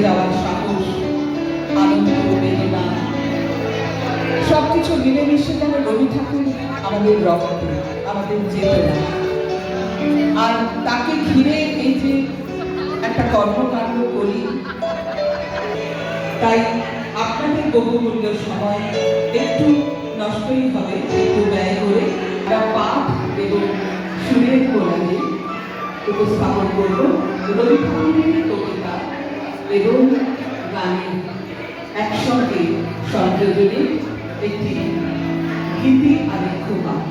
যাওয়ার সাহস, আনন্দ, বেদনা সবকিছু মিলেমিশে যেন রবি ঠাকুর আমাদের রক্তে, আমাদের চেতনা। আর তাকে ঘিরে এই যে একটা কর্মকাণ্ড করি, তাই আপনাদের বহুমূল্য সময় একটু নষ্টই হবে, একটু ব্যয় করে আমরা পাঠ এবং সুরের কোলালে উপস্থাপন করব রবি ঠাকুরের কবিতা এবং গানের একসঙ্গে সংযোজনে একটি গীতি আরেখ্য পাঠ।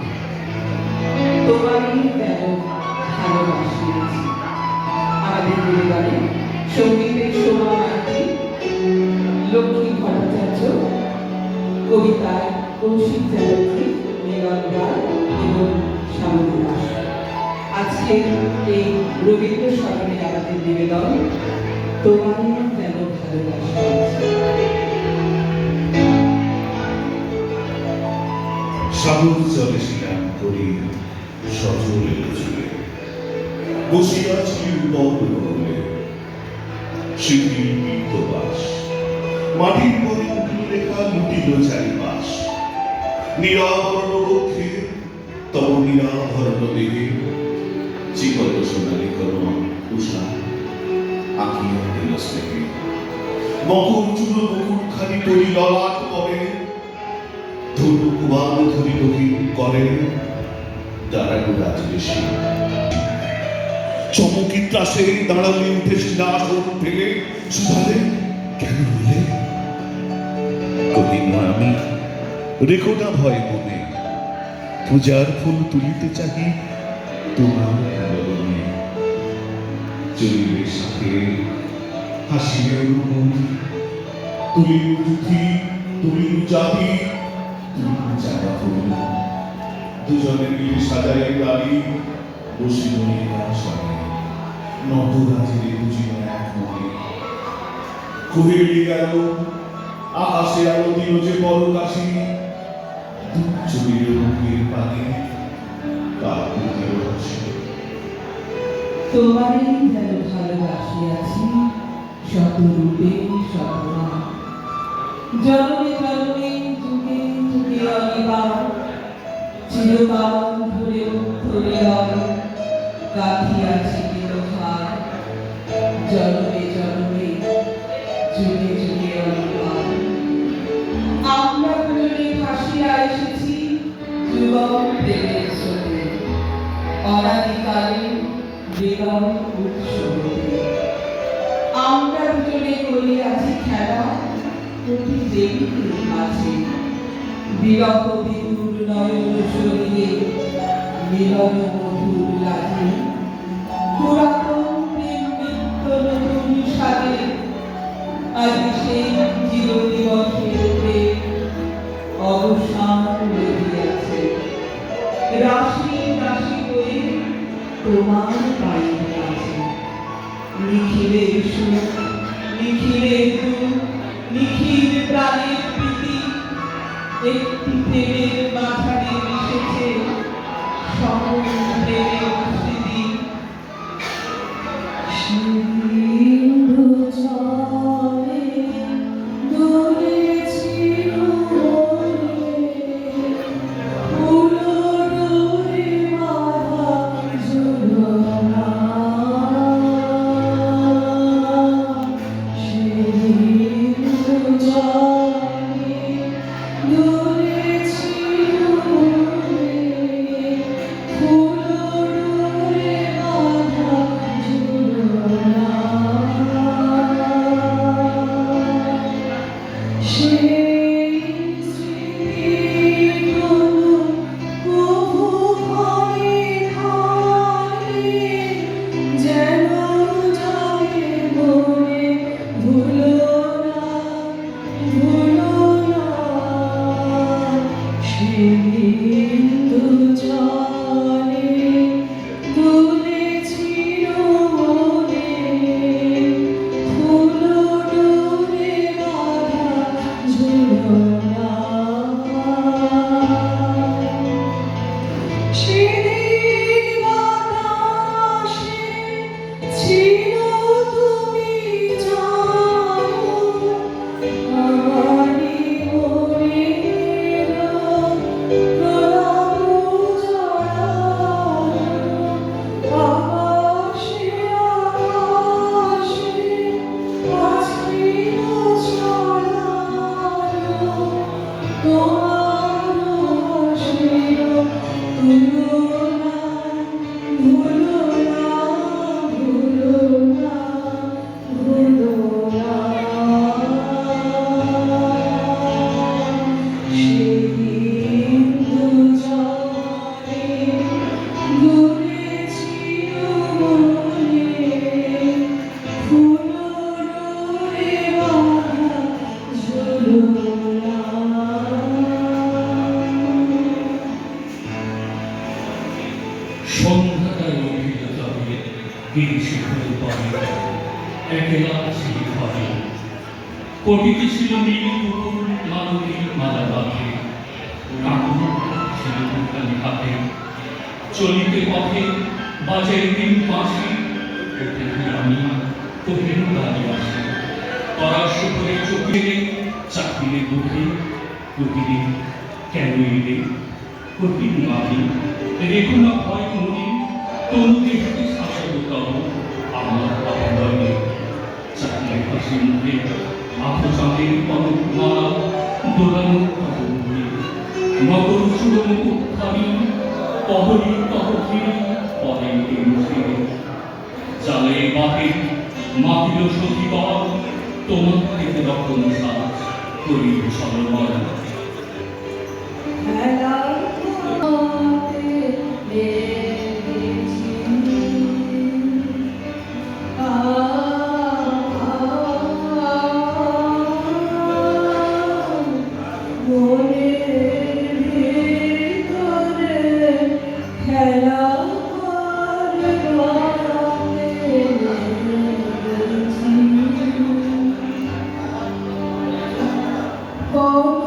তোমারই যেন ভালোবাসিয়েছি। আমাদের পরিবারে সঙ্গীতের শোভা মাইতি, লক্ষ্মী ভট্টাচার্য, কবিতায় কৌশিক চ্যাটার্জি, মিলন রায় এবং শ্যামলী দাস। আজকে এই রবীন্দ্র স্মরণে আমাদের নিবেদন তোমারই যেন ভালোবাসিয়েছি। সাগর জলে শিলাম করি সজল এলো চুলে, বসিয়াছি উদর বলে স্মৃতির বৃত্তবাস, মাটির পরে উঠল রেখা লুটিল চারিপাশ, নিরাভরণ বক্ষে তব নিরাভরণ দেহে চিকট সোনালী করণ উষা আঁকিয়া দিল স্নেহে, মকর চূড় মুকুট খানি করি ললাট পরে, ধরু কুমার ধরি রহিম করে তারা রাজবেশী, চমকি ত্রাসে দাঁড়ালে উঠেছি আসন ফেলে, সুধালে কেন বলে কহিন আমি রেখো না ভয় মনে, পূজার ফুল তুলিতে চাহি তোমার বরণে, চলিলে সাথে হাসিলে মন, তুলি উঠি তুমি জাতি চাপা ফুল, দুজনে মিলে সাজাই গাড়ি বসিল নিরাশায়, নটরাজের বুঝিল এক মনে, কহিলি গেল আকাশে আলো দিল যে পরকাশি, চলিল মুখের পানে কাকুদের হাসি। তোমারই যেন ভালোবাসিয়াছি শত রূপে শত নাম, জনমে জনমে যুগে যুগে অনিবার, চিরকাল ধরে ধরে গাঁথিয়াছি নিরভার, জনমে জনমে যুগে যুগে অনিবার। আমরা দুজনে ভাসিয়া এসেছি যুগম প্রেমের স্রোতে, অনাদিকালে বেগম উৎসবে। আমরা দুজনে করিয়াছি খেলা প্রতি দেবীর মাঝে, বিরহ বিদুর নয়ন সরিয়ে মিলন মধুর লাগে, পুরাতন প্রেম নিত্য নতুন সাজে, আজ সেই চির দিবসের প্রেম অবসান রহিয়াছে, রাশি রাশি হয়ে তোমার পায়ের কাছে, নিখিলে সুখ নিখিলে দুঃখ নিখিল প্রাণের প্রীতি, একটি প্রেমের মাঝারে মিশেছে সকল প্রেমের স্মৃতি। সিন্ধু জলে দুলেছিল মনে, ফুলডোরে বাঁধা ঝুলনা, সিন্ধু জলে দুলেছিল মনে, ফুল সন্ধ্যাটায় অভিজ্ঞতা হয়ে শিখরে পাবে একলা ছিল ভাবে কোটিতে ছিল নীল পুকুর মানবীর মালা বাঁধে কাকুর ছিল দোকানি হাতে চলিতে পথে বাজারে দিন পাশে আমি তোহের দাঁড়িয়ে আসি পরাশ করে চোখে চাকরিরে বুকে প্রতিদিন কেন এলে প্রতিদিন আমি রেখো না ভয় মনে তনুকে হাতে শাসক তব আমার অভয় চাকরির হাসি মুখে আত্মচাঁদের কনক মালা দোলানো কবরে নগর চূড়ন উত্থানি পহরি তহকিরি পরে মুখে জালে বাতে মাতিল সতীবর তোমার থেকে রকম সাজ করি সরবর Oh